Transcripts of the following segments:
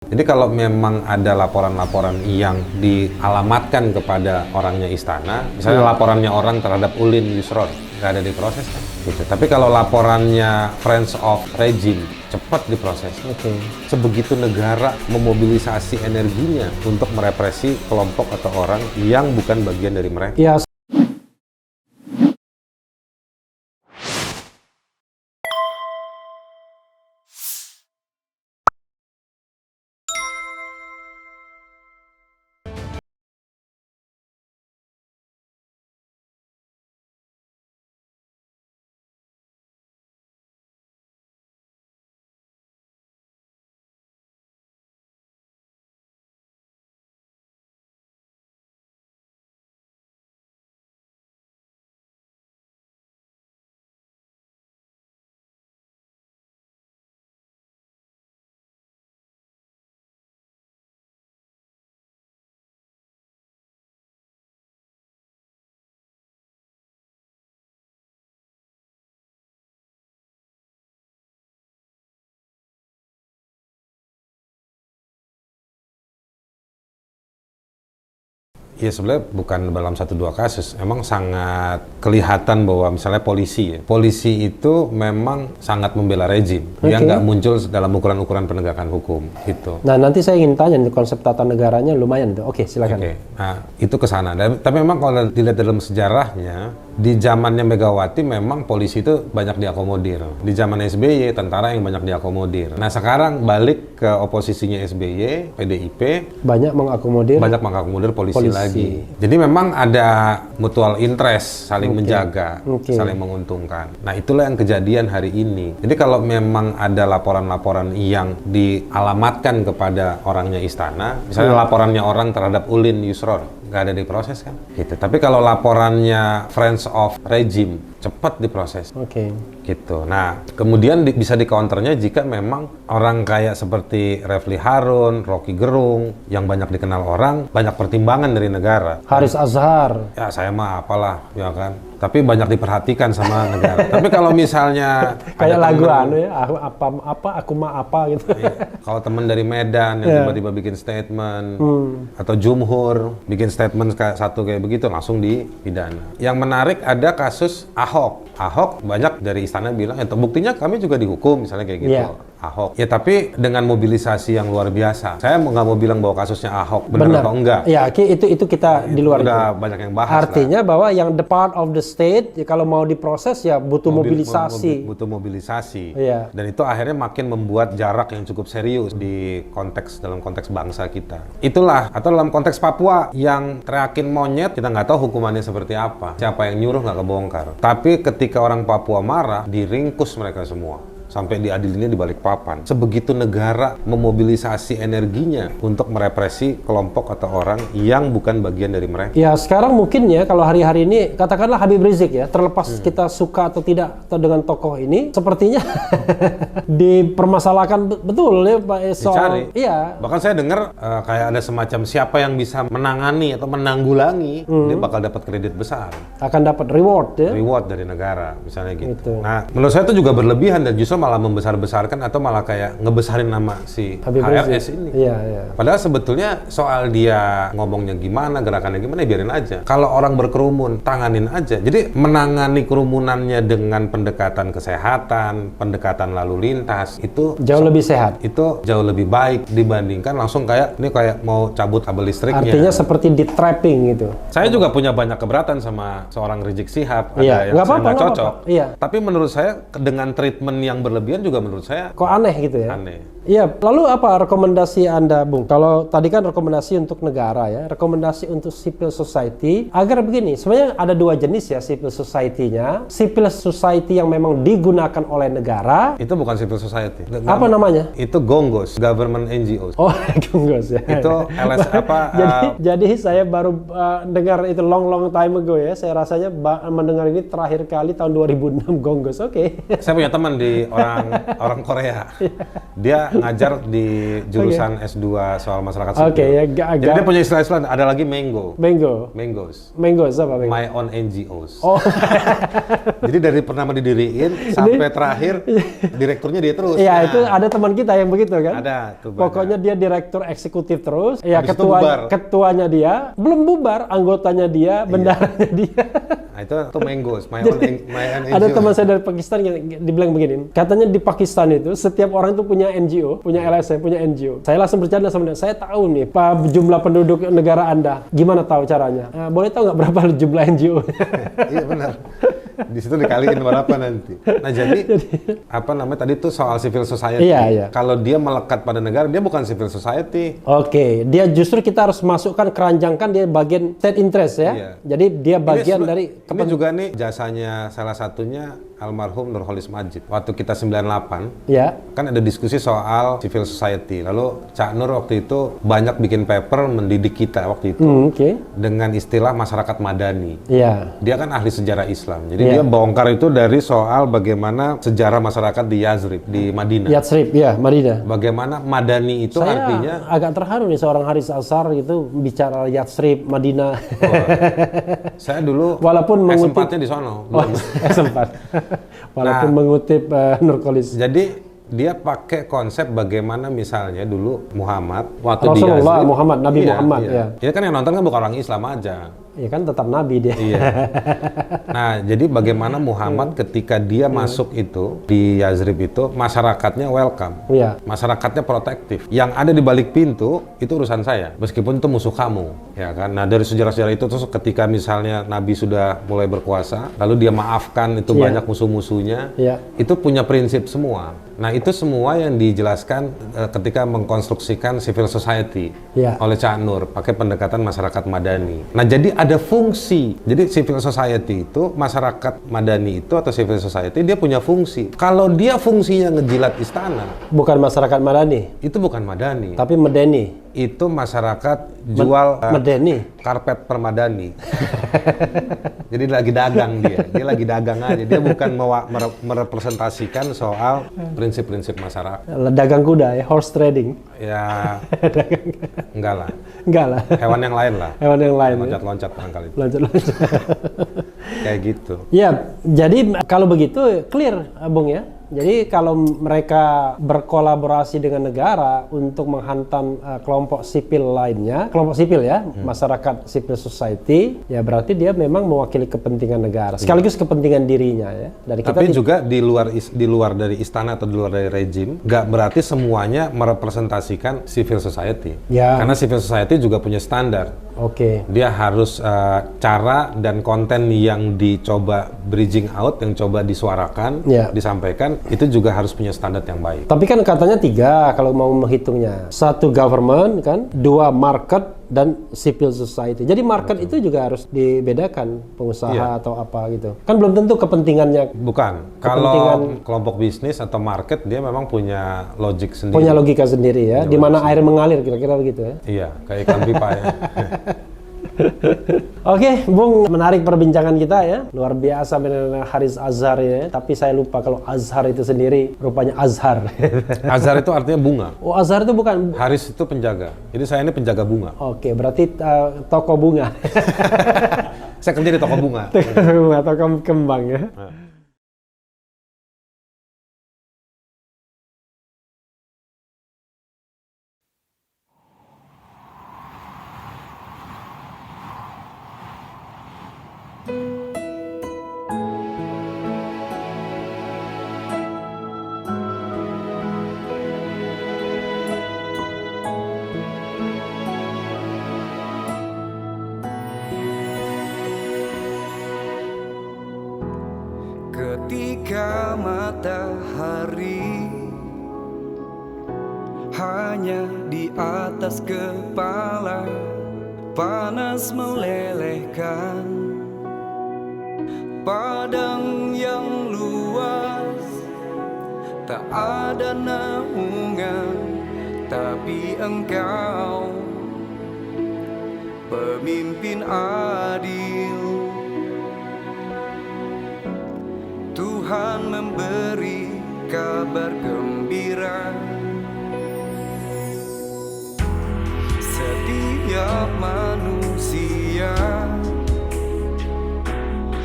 Jadi kalau memang ada laporan-laporan yang dialamatkan kepada orangnya istana, misalnya laporannya orang terhadap Ulin Yusron, nggak ada diproses kan? Gitu. Tapi kalau laporannya Friends of Regime, cepat diproses. Sebegitu negara memobilisasi energinya untuk merepresi kelompok atau orang yang bukan bagian dari mereka. Ya. Ya sebenarnya bukan dalam satu dua kasus, emang sangat kelihatan bahwa misalnya polisi itu memang sangat membela rezim, dia nggak muncul dalam ukuran-ukuran penegakan hukum itu. Nah nanti saya ingin tanya nih, konsep tata negaranya lumayan tuh. Oke, silakan. Nah itu ke sana. Tapi memang kalau dilihat dalam sejarahnya, di zamannya Megawati memang polisi itu banyak diakomodir. Di zaman SBY tentara yang banyak diakomodir. Nah sekarang balik ke oposisinya SBY, PDIP banyak mengakomodir polisi lagi. Jadi memang ada mutual interest, saling menjaga, saling menguntungkan. Nah itulah yang kejadian hari ini. Jadi kalau memang ada laporan-laporan yang dialamatkan kepada orangnya istana, misalnya laporannya orang terhadap Ulin Yusron, nggak ada diproses kan? Gitu. Tapi kalau laporannya Friends of Regime, cepat diproses. Gitu. Nah, kemudian bisa di-counternya jika memang orang kayak seperti Refli Harun, Rocky Gerung, yang banyak dikenal orang, banyak pertimbangan dari negara. Haris Azhar. Ya, saya mah apalah, ya kan. Tapi banyak diperhatikan sama negara. Tapi kalau misalnya kayak lagu ya, aku mah apa gitu. Kalau teman dari Medan yang tiba-tiba bikin statement, atau Jumhur bikin statement satu kayak begitu, langsung dipidana. Yang menarik ada kasus Ahok. Ahok banyak dari istana bilang, buktinya kami juga dihukum, misalnya kayak gitu. Ahok. Ya tapi dengan mobilisasi yang luar biasa. Saya nggak mau bilang bahwa kasusnya Ahok benar atau enggak. Ya, itu kita di luar udah banyak yang bahas. Artinya bahwa yang the part of the state, ya kalau mau diproses ya butuh mobilisasi. Butuh mobilisasi. Iya. Dan itu akhirnya makin membuat jarak yang cukup serius di dalam konteks bangsa kita. Itulah, atau dalam konteks Papua yang teriakin monyet, kita nggak tahu hukumannya seperti apa. Siapa yang nyuruh nggak kebongkar. Tapi ketika orang Papua marah, diringkus mereka semua. Sampai diadilinnya di Balikpapan. Sebegitu negara memobilisasi energinya untuk merepresi kelompok atau orang yang bukan bagian dari mereka. Ya sekarang mungkin ya kalau hari-hari ini katakanlah Habib Rizik ya, terlepas kita suka atau tidak atau dengan tokoh ini, sepertinya dipermasalahkan betul ya Pak soal. Iya. Bahkan saya dengar kayak ada semacam siapa yang bisa menangani atau menanggulangi, dia bakal dapat kredit besar. Akan dapat reward ya. Reward dari negara, misalnya gitu. Nah, menurut saya itu juga berlebihan dan justru malah membesar-besarkan atau malah kayak ngebesarin nama si HRS ini. Padahal sebetulnya soal dia ngomongnya gimana, gerakannya gimana, biarin aja. Kalau orang berkerumun, tanganin aja. Jadi menangani kerumunannya dengan pendekatan kesehatan, pendekatan lalu lintas, itu jauh lebih sehat. Itu jauh lebih baik dibandingkan langsung kayak mau cabut kabel listriknya. Artinya seperti di trapping gitu. Saya juga punya banyak keberatan sama seorang Rizik Syihab. Ada yang nggak cocok. Tapi menurut saya dengan treatment yang berlebihan juga menurut saya kok aneh gitu ya. Aneh. Iya, lalu apa rekomendasi Anda, Bung? Kalau tadi kan rekomendasi untuk negara ya, rekomendasi untuk civil society agar begini, sebenarnya ada dua jenis ya civil society-nya. Civil society yang memang digunakan oleh negara. Itu bukan civil society. Apa namanya? Itu GONGOS, government NGOs. Oh, GONGOS ya. Itu LS apa? Jadi saya baru dengar itu long time ago ya. Saya rasanya mendengar ini terakhir kali tahun 2006 GONGOS. Oke. Saya punya teman di orang Korea. Dia ngajar di jurusan S2 soal masyarakat sipil. Oke, ya, Jadi dia punya istilah-istilah, ada lagi Mango. Mangoes apa Mango? My own NGOs. Oh. Jadi dari pertama didiriin sampai terakhir direkturnya dia terus. Iya, itu ada teman kita yang begitu kan? Ada tuh. Pokoknya dia direktur eksekutif terus. Ya, Habis itu bubar. ketuanya dia belum bubar, anggotanya dia, bendaharanya dia. Nah, itu Mangoes, my own NGO. Ada teman saya dari Pakistan yang dibilang begini, katanya di Pakistan itu setiap orang itu punya NGO, punya LSM, punya NGO. Saya langsung bercanda sama dia, saya tahu nih jumlah penduduk negara Anda, gimana tahu caranya? Boleh tahu nggak berapa jumlah NGO? Iya benar. Di situ dikaliin berapa nanti. Nah jadi apa namanya tadi tuh soal civil society. Iya. Kalau dia melekat pada negara, dia bukan civil society. Oke, dia justru kita harus masukkan keranjangkan dia bagian state interest ya. Iya. Jadi dia bagian dari ini juga nih jasanya salah satunya almarhum Nurholis Majid. Waktu kita 98, ya. Kan ada diskusi soal civil society. Lalu Cak Nur waktu itu banyak bikin paper mendidik kita waktu itu dengan istilah masyarakat madani. Iya. Dia kan ahli sejarah Islam. Jadi dia bongkar itu dari soal bagaimana sejarah masyarakat di Yazrib, di Madinah. Yatsrib, ya, Madinah. Bagaimana madani itu Saya artinya agak terharu nih seorang Haris Azhar gitu bicara Yatsrib, Madinah. Saya dulu walaupun mengutip S4-nya di sono. S4. Walaupun mengutip Nurholis. Jadi dia pakai konsep bagaimana misalnya dulu Muhammad waktu di Rasulullah Yazrib, Muhammad, Nabi Muhammad ya. Ini kan yang nonton kan bukan orang Islam aja. Ya kan tetap Nabi dia. Iya. Nah, jadi bagaimana Muhammad ketika dia masuk itu di Yazrib itu masyarakatnya welcome. Iya. Masyarakatnya protektif. Yang ada di balik pintu itu urusan saya, meskipun itu musuh kamu, ya kan. Nah, dari sejarah-sejarah itu terus ketika misalnya Nabi sudah mulai berkuasa, lalu dia maafkan itu banyak musuh-musuhnya. Itu punya prinsip semua. Nah, itu semua yang dijelaskan ketika mengkonstruksikan civil society oleh Cak Nur pakai pendekatan masyarakat madani. Nah, jadi ada fungsi. Jadi civil society itu, masyarakat madani itu atau civil society dia punya fungsi. Kalau dia fungsinya ngejilat istana, bukan masyarakat madani. Itu bukan madani. Tapi medeni. Itu masyarakat jual medeni, karpet permadani. Jadi lagi dagang dia lagi dagang aja. Dia bukan merepresentasikan soal prinsip-prinsip masyarakat. Dagang kuda ya, horse trading. Ya, enggak lah. Hewan yang lain lah. Hewan yang lain. Loncat-loncat barangkali. Loncat-loncat. Kayak gitu. Ya, jadi kalau begitu clear, Bung ya. Jadi kalau mereka berkolaborasi dengan negara untuk menghantam kelompok sipil lainnya, kelompok sipil ya, masyarakat civil society, ya berarti dia memang mewakili kepentingan negara, sekaligus kepentingan dirinya ya. Dari kita tapi juga di luar dari istana atau di luar dari rejim, nggak berarti semuanya merepresentasikan civil society. Ya. Karena civil society juga punya standar. Dia harus cara dan konten yang dicoba bridging out, yang coba disuarakan, disampaikan, itu juga harus punya standar yang baik. Tapi kan katanya 3 kalau mau menghitungnya. 1 government kan, 2 market dan civil society. Jadi market itu juga harus dibedakan, pengusaha atau apa gitu. Kan belum tentu kepentingannya. Bukan. Kalau kelompok bisnis atau market dia memang punya logik sendiri. Punya logika sendiri ya. Di mana air mengalir kira-kira begitu ya. Iya, kayak ikan pipa ya. Oke, Bung, menarik perbincangan kita ya. Luar biasa benar Haris Azhar ya. Tapi saya lupa kalau Azhar itu sendiri rupanya Azhar. Azhar itu artinya bunga. Oh, Azhar itu bukan. Haris itu penjaga. Jadi saya ini penjaga bunga. Oke, berarti toko bunga. Saya kerja di toko bunga. Toko kembang ya. Ketika matahari hanya di atas kepala, panas melelehkan padang yang luas, tak ada naungan, tapi Engkau pemimpin adil. Tuhan memberi kabar gembira. Setiap manusia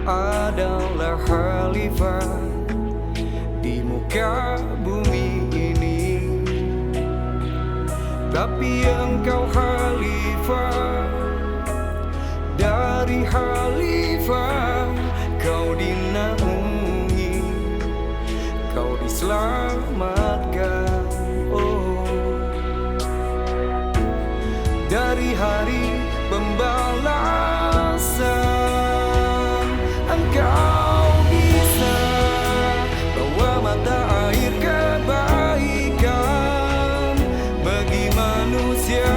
adalah khalifah di muka bumi ini, tapi engkau khalifah dari khalifah. Kau dinaungi, kau diselamatkan, oh, dari hari pembalasan. Engkau bisa bawa mata air kebaikan bagi manusia.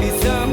Bisa